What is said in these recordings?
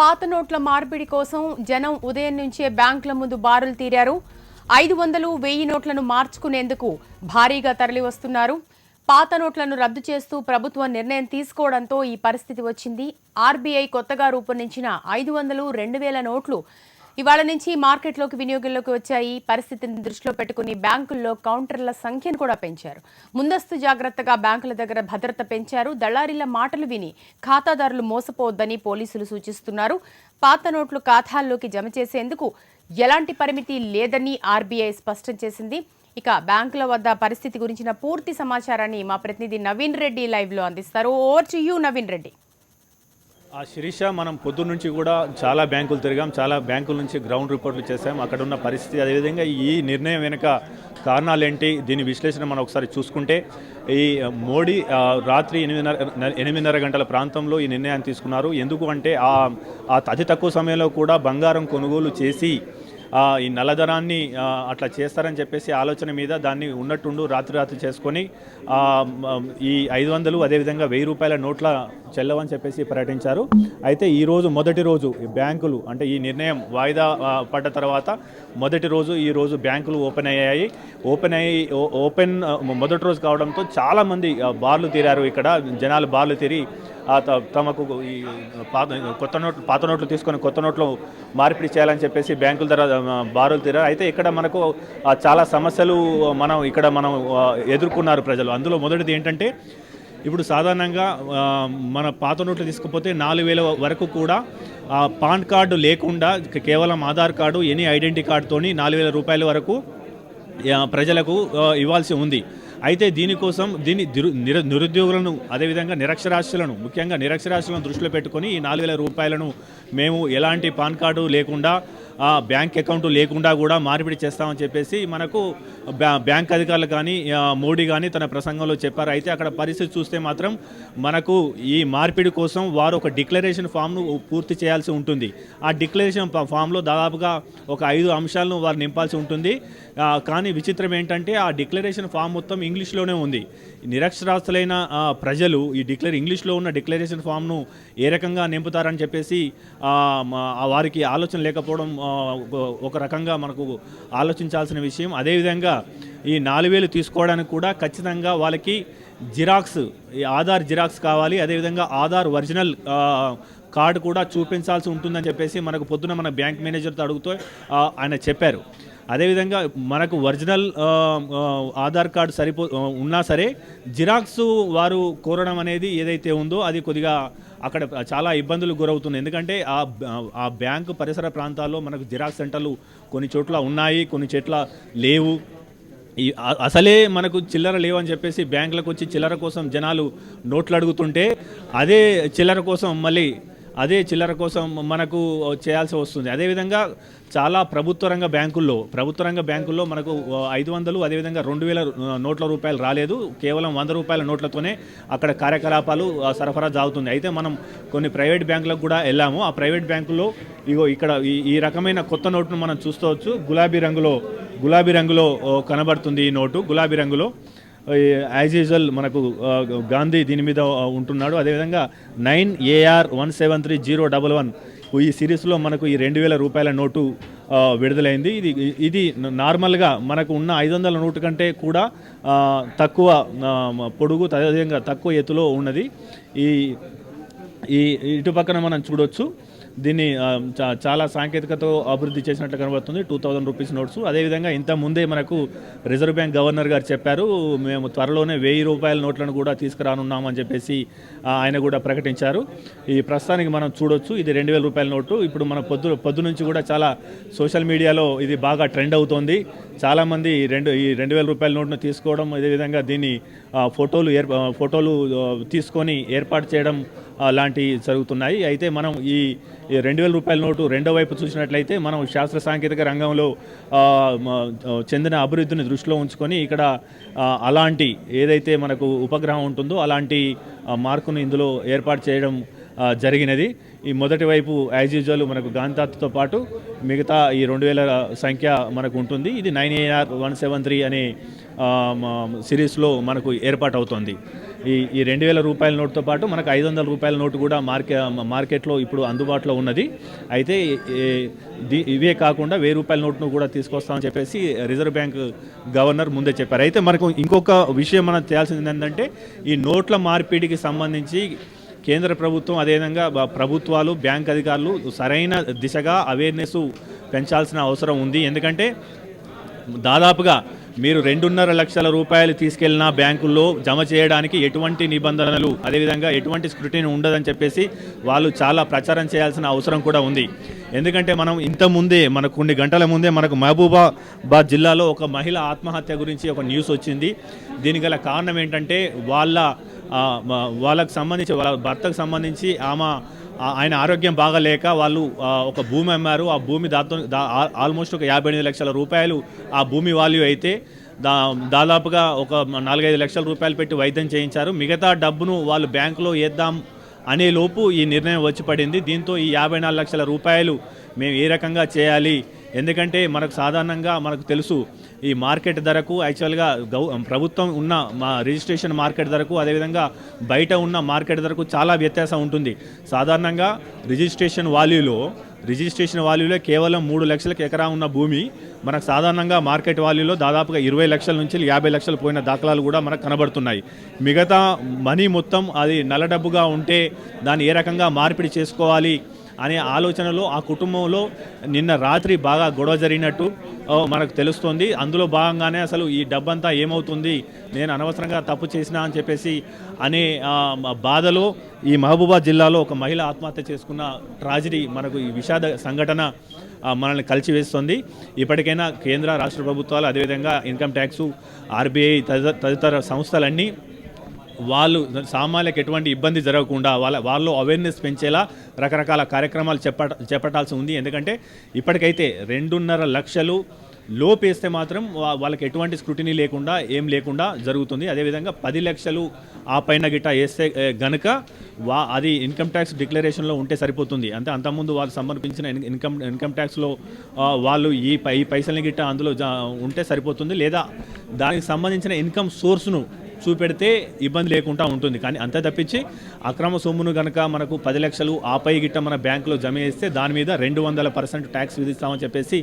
పాత నోట్ల మార్పిడి కోసం జనం ఉదయం నుంచే బ్యాంకుల ముందు బారులు తీరారు. 500, 1000 నోట్లను మార్చుకునేందుకు భారీగా తరలివస్తున్నారు. పాత నోట్లను రద్దు చేస్తూ ప్రభుత్వం నిర్ణయం తీసుకోవడంతో ఈ పరిస్థితి వచ్చింది. ఆర్బీఐ కొత్తగా రూపొందించిన 500, 2000 నోట్లు ఇవాళ నుంచి మార్కెట్లోకి వినియోగంలోకి వచ్చాయి. పరిస్థితిని దృష్టిలో పెట్టుకుని బ్యాంకుల్లో కౌంటర్ల సంఖ్యను కూడా పెంచారు. ముందస్తు జాగ్రత్తగా బ్యాంకుల దగ్గర భద్రత పెంచారు. దళారీల మాటలు విని ఖాతాదారులు మోసపోవద్దని పోలీసులు సూచిస్తున్నారు. పాత నోట్లు ఖాతాల్లోకి జమ చేసేందుకు ఎలాంటి పరిమితి లేదని ఆర్బీఐ స్పష్టం చేసింది. ఇక బ్యాంకుల వద్ద పరిస్థితి గురించిన పూర్తి సమాచారాన్ని మా ప్రతినిధి నవీన్ రెడ్డి లైవ్ లో అందిస్తారు. Over to you Naveen Reddy. Sirisha, మనం పొద్దున్న నుంచి కూడా చాలా బ్యాంకులు తిరిగాం, చాలా బ్యాంకుల నుంచి గ్రౌండ్ రిపోర్ట్లు చేసాం. అక్కడ ఉన్న పరిస్థితి, అదేవిధంగా ఈ నిర్ణయం వెనుక కారణాలేంటి, దీని విశ్లేషణ మనం ఒకసారి చూసుకుంటే, ఈ మోడీ రాత్రి 8:30 గంటల ప్రాంతంలో ఈ నిర్ణయాన్ని తీసుకున్నారు. ఎందుకు అంటే అతి తక్కువ సమయంలో కూడా బంగారం కొనుగోలు చేసి ఈ నల్లధనాన్ని అట్లా చేస్తారని చెప్పేసి ఆలోచన మీద దాన్ని ఉన్నట్టుండు రాత్రి చేసుకొని ఈ 500 అదేవిధంగా 1000 రూపాయల నోట్ల చెల్లవని చెప్పేసి ప్రకటించారు. అయితే ఈరోజు మొదటి రోజు బ్యాంకులు, అంటే ఈ నిర్ణయం వాయిదా పడ్డ తర్వాత మొదటి రోజు ఈరోజు బ్యాంకులు ఓపెన్ అయ్యాయి. మొదటి రోజు కావడంతో చాలామంది బార్లు తీరారు. ఇక్కడ జనాలు బార్లు తీరి తమకు ఈ పాత నోట్లు తీసుకొని కొత్త నోట్లు మార్పిడి చేయాలని చెప్పేసి బ్యాంకుల ద్వారా బారులు తీరారు. అయితే ఇక్కడ మనకు చాలా సమస్యలు మనం ఎదుర్కొన్నారు ప్రజలు. అందులో మొదటిది ఏంటంటే, ఇప్పుడు సాధారణంగా మన పాత నోట్లు తీసుకుపోతే 4000 వరకు కూడా పాన్ కార్డు లేకుండా కేవలం ఆధార్ కార్డు, ఎనీ ఐడెంటిటీ కార్డుతోని 4000 రూపాయల వరకు ప్రజలకు ఇవ్వాల్సి ఉంది. అయితే దీనికోసం నిరుద్యోగులను, అదేవిధంగా నిరక్షరాస్యులను, ముఖ్యంగా నిరక్షరాస్యులను దృష్టిలో పెట్టుకొని ఈ 4000 రూపాయలను మేము ఎలాంటి పాన్ కార్డు లేకుండా, బ్యాంక్ అకౌంట్ లేకుండా కూడా మార్పిడి చేస్తామని చెప్పేసి మనకు బ్యాంక్ అధికారులు కానీ మోడీ కానీ తన ప్రసంగంలో చెప్పారు. అయితే అక్కడ పరిస్థితి చూస్తే మాత్రం మనకు ఈ మార్పిడి కోసం వారు ఒక డిక్లరేషన్ ఫామ్ను పూర్తి చేయాల్సి ఉంటుంది. ఆ డిక్లరేషన్ ఫామ్లో దాదాపుగా ఒక 5 అంశాలను వారు నింపాల్సి ఉంటుంది. కానీ విచిత్రం ఏంటంటే, ఆ డిక్లరేషన్ ఫామ్ మొత్తం ఇంగ్లీష్లోనే ఉంది. నిరక్షరాస్యులైన ప్రజలు ఈ ఇంగ్లీష్లో ఉన్న డిక్లరేషన్ ఫామ్ను ఏ రకంగా నింపుతారని చెప్పేసి వారికి ఆలోచన లేకపోవడం ఒక రకంగా మనకు ఆలోచించాల్సిన విషయం. అదేవిధంగా ఈ 4000 తీసుకోవడానికి కూడా ఖచ్చితంగా వాళ్ళకి జిరాక్స్, ఈ ఆధార్ జిరాక్స్ కావాలి. అదేవిధంగా ఆధార్ ఒరిజినల్ కార్డు కూడా చూపించాల్సి ఉంటుందని చెప్పేసి మనకు పొద్దున మన బ్యాంక్ మేనేజర్తో అడుగుతూ ఆయన చెప్పారు. అదేవిధంగా మనకు ఒరిజినల్ ఆధార్ కార్డు ఉన్నా సరే జిరాక్స్ వారు కోరడం అనేది ఏదైతే ఉందో అది కొద్దిగా అక్కడ చాలా ఇబ్బందులు గురవుతుంది. ఎందుకంటే ఆ బ్యాంకు పరిసర ప్రాంతాల్లో మనకు జిరాక్స్ సెంటర్లు కొన్ని చోట్ల ఉన్నాయి, కొన్ని చోట్ల లేవు. అసలే మనకు చిల్లర లేవని చెప్పేసి బ్యాంకులకు వచ్చి చిల్లర కోసం జనాలు నోట్లు అడుగుతుంటే అదే చిల్లర కోసం మనకు చేయాల్సి వస్తుంది. అదేవిధంగా చాలా ప్రభుత్వ రంగ బ్యాంకుల్లో మనకు 500, అదేవిధంగా 2000 నోట్ల రూపాయలు రాలేదు. కేవలం 100 రూపాయల నోట్లతోనే అక్కడ కార్యకలాపాలు సరఫరా సాగుతుంది. అయితే మనం కొన్ని ప్రైవేట్ బ్యాంకులకు కూడా వెళ్ళాము. ఆ ప్రైవేట్ బ్యాంకుల్లో ఇక్కడ ఈ రకమైన కొత్త నోటును మనం చూస్తవచ్చు. గులాబీ రంగులో కనబడుతుంది ఈ నోటు. గులాబీ రంగులో యాజ్ యూజువల్ మనకు గాంధీ దీని మీద ఉంటున్నాడు. అదేవిధంగా 9AR173011 ఈ సిరీస్లో మనకు ఈ 2000 రూపాయల నోటు విడుదలైంది. ఇది నార్మల్గా మనకు ఉన్న 500 నోటు కంటే కూడా తక్కువ పొడుగు, అదేవిధంగా తక్కువ ఎత్తులో ఉన్నది. ఈ ఇటు పక్కన మనం చూడొచ్చు. దీన్ని చాలా సాంకేతికతో అభివృద్ధి చేసినట్లు కనబడుతుంది. 2000 రూపీస్ నోట్స్. అదేవిధంగా ఇంత ముందే మనకు రిజర్వ్ బ్యాంక్ గవర్నర్ గారు చెప్పారు, మేము త్వరలోనే 1000 రూపాయల నోట్లను కూడా తీసుకురానున్నామని చెప్పేసి ఆయన కూడా ప్రకటించారు. ఈ ప్రస్తుతానికి మనం చూడొచ్చు, ఇది 2000 రూపాయల నోటు. ఇప్పుడు మన పొద్దు నుంచి కూడా చాలా సోషల్ మీడియాలో ఇది బాగా ట్రెండ్ అవుతోంది. చాలామంది ఈ 2000 రూపాయల నోటును తీసుకోవడం, అదేవిధంగా దీన్ని ఫోటోలు తీసుకొని ఏర్పాటు చేయడం లాంటివి జరుగుతున్నాయి. అయితే మనం ఈ 2000 రూపాయల నోటు రెండో వైపు చూసినట్లయితే మనం శాస్త్ర సాంకేతిక రంగంలో చెందిన అభివృద్ధిని దృష్టిలో ఉంచుకొని ఇక్కడ అలాంటి ఏదైతే మనకు ఉపగ్రహం ఉంటుందో అలాంటి మార్కును ఇందులో ఏర్పాటు చేయడం జరిగినది. ఈ మొదటి వైపు యాజ్ యూజువల్ మనకు గాంధాతో పాటు మిగతా ఈ 2000 సంఖ్య మనకు ఉంటుంది. ఇది 9AR173 అనే సిరీస్లో మనకు ఏర్పాటు అవుతుంది. ఈ 2000 రూపాయల నోటుతో పాటు మనకు 500 రూపాయల నోటు కూడా మార్కెట్లో ఇప్పుడు అందుబాటులో ఉన్నది. అయితే ఇవే కాకుండా 1000 రూపాయల నోటును కూడా తీసుకొస్తామని చెప్పేసి రిజర్వ్ బ్యాంక్ గవర్నర్ ముందే చెప్పారు. అయితే మనకు ఇంకొక విషయం మనం చేయాల్సింది ఏంటంటే ఈ నోట్ల మార్పిడికి సంబంధించి కేంద్ర ప్రభుత్వం అదేవిధంగా ప్రభుత్వాలు బ్యాంక్ అధికారులు సరైన దిశగా అవేర్నెస్ పెంచాల్సిన అవసరం ఉంది. ఎందుకంటే దాదాపుగా మీరు 2.5 లక్షల రూపాయలు తీసుకెళ్లిన బ్యాంకుల్లో జమ చేయడానికి ఎటువంటి నిబంధనలు అదేవిధంగా ఎటువంటి స్క్రూటినీ ఉండదని చెప్పేసి వాళ్ళు చాలా ప్రచారం చేయాల్సిన అవసరం కూడా ఉంది. ఎందుకంటే మనం ఇంతకుముందే మనకు కొన్ని గంటల ముందే మనకు మహబూబాబాద్ జిల్లాలో ఒక మహిళ ఆత్మహత్య గురించి ఒక న్యూస్ వచ్చింది. దీనికి గల కారణం ఏంటంటే వాళ్ళకు సంబంధించి వాళ్ళ భర్తకు సంబంధించి ఆయన ఆరోగ్యం బాగాలేక వాళ్ళు ఒక భూమి అమ్మారు. ఆ భూమి ఆల్మోస్ట్ ఒక 58 లక్షల రూపాయలు ఆ భూమి వాల్యూ అయితే దాదాపుగా ఒక 4-5 లక్షల రూపాయలు పెట్టి వైద్యం చేయించారు. మిగతా డబ్బును వాళ్ళు బ్యాంకులో వేద్దాం అనే లోపు ఈ నిర్ణయం వచ్చి పడింది. దీంతో ఈ 54 లక్షల రూపాయలు మేము ఏ రకంగా చేయాలి, ఎందుకంటే మనకు సాధారణంగా మనకు తెలుసు ఈ మార్కెట్ ధరకు యాక్చువల్గా ప్రభుత్వం ఉన్న రిజిస్ట్రేషన్ మార్కెట్ ధరకు అదేవిధంగా బయట ఉన్న మార్కెట్ ధరకు చాలా వ్యత్యాసం ఉంటుంది. సాధారణంగా రిజిస్ట్రేషన్ వాల్యూలో కేవలం 3 లక్షలకు ఎకరా ఉన్న భూమి మనకు సాధారణంగా మార్కెట్ వాల్యూలో దాదాపుగా 20 లక్షల నుంచి 50 లక్షలు పోయిన దాఖలాలు కూడా మనకు కనబడుతున్నాయి. మిగతా మనీ మొత్తం అది నల్ల డబ్బుగా ఉంటే దాన్ని ఏ రకంగా మార్పిడి చేసుకోవాలి అనే ఆలోచనలో ఆ కుటుంబంలో నిన్న రాత్రి బాగా గొడవ జరిగినట్టు మనకు తెలుస్తోంది. అందులో భాగంగానే అసలు ఈ డబ్బంతా ఏమవుతుంది, నేను అనవసరంగా తప్పు చేసినా అని చెప్పేసి అనే బాధలో ఈ మహబూబాబాద్ జిల్లాలో ఒక మహిళ ఆత్మహత్య చేసుకున్న ట్రాజడీ మనకు ఈ విషాద సంఘటన మనల్ని కలిచివేస్తుంది. ఇప్పటికైనా కేంద్ర రాష్ట్ర ప్రభుత్వాలు అదేవిధంగా ఇన్కమ్ ట్యాక్సు ఆర్బీఐ తదితర సంస్థలన్నీ వాళ్ళు సామాన్యులకు ఎటువంటి ఇబ్బంది జరగకుండా వాళ్ళు అవేర్నెస్ పెంచేలా రకరకాల కార్యక్రమాలు చేపట్టాల్సి ఉంది. ఎందుకంటే ఇప్పటికైతే 2.5 లక్షలు లోపేస్తే మాత్రం వాళ్ళకి ఎటువంటి స్క్రూటినీ లేకుండా ఏం లేకుండా జరుగుతుంది. అదేవిధంగా 10 లక్షలు ఆ పైన గిట్ట వేస్తే గనుక అది ఇన్కమ్ ట్యాక్స్ డిక్లరేషన్లో ఉంటే సరిపోతుంది. అంటే అంతకుముందు వాళ్ళు సమర్పించిన ఇన్కమ్ ట్యాక్స్లో వాళ్ళు ఈ పైసల్ని గిట్ట అందులో ఉంటే సరిపోతుంది. లేదా దానికి సంబంధించిన ఇన్కమ్ సోర్స్ను చూపెడితే ఇబ్బంది లేకుండా ఉంటుంది. కానీ అంతే తప్పించి అక్రమ సొమ్మును కనుక మనకు 10 లక్షలు ఆపై గిట్ట మన బ్యాంకులో జమ చేస్తే దాని మీద 200% ట్యాక్స్ విధిస్తామని చెప్పేసి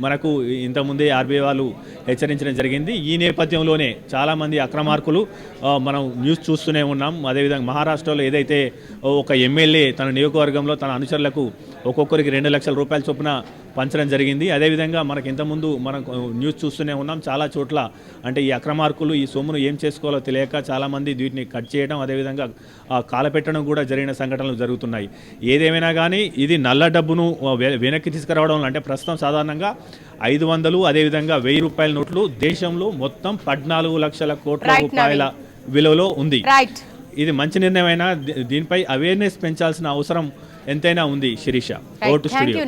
మనకు ఇంతకుముందే ఆర్బీఐ వాళ్ళు హెచ్చరించడం జరిగింది. ఈ నేపథ్యంలోనే చాలామంది అక్రమార్కులు మనం న్యూస్ చూస్తూనే ఉన్నాం. అదేవిధంగా మహారాష్ట్రలో ఏదైతే ఒక ఎమ్మెల్యే తన నియోజకవర్గంలో తన అనుచరులకు ఒక్కొక్కరికి 2 లక్షల రూపాయల చొప్పున పంచడం జరిగింది. అదేవిధంగా మనకు ఇంతకుముందు మనం న్యూస్ చూస్తూనే ఉన్నాం. చాలా చోట్ల అంటే ఈ అక్రమార్కులు ఈ సొమ్మును ఏం చేసుకోవాలో తెలియక చాలామంది వీటిని కట్ చేయడం అదేవిధంగా కాలపెట్టడం కూడా జరిగిన సంఘటనలు జరుగుతున్నాయి. ఏదేమైనా కానీ ఇది నల్ల డబ్బును వెనక్కి తీసుకురావడం అంటే ప్రస్తుతం సాధారణంగా 500 అదేవిధంగా 1000 రూపాయల నోట్లు దేశంలో మొత్తం 14 లక్షల కోట్ల రూపాయల విలువలో ఉంది. ఇది మంచి నిర్ణయమైనా దీనిపై అవేర్నెస్ పెంచాల్సిన అవసరం ఎంతైనా ఉంది. శిరీష, ఓటు స్టూడియో.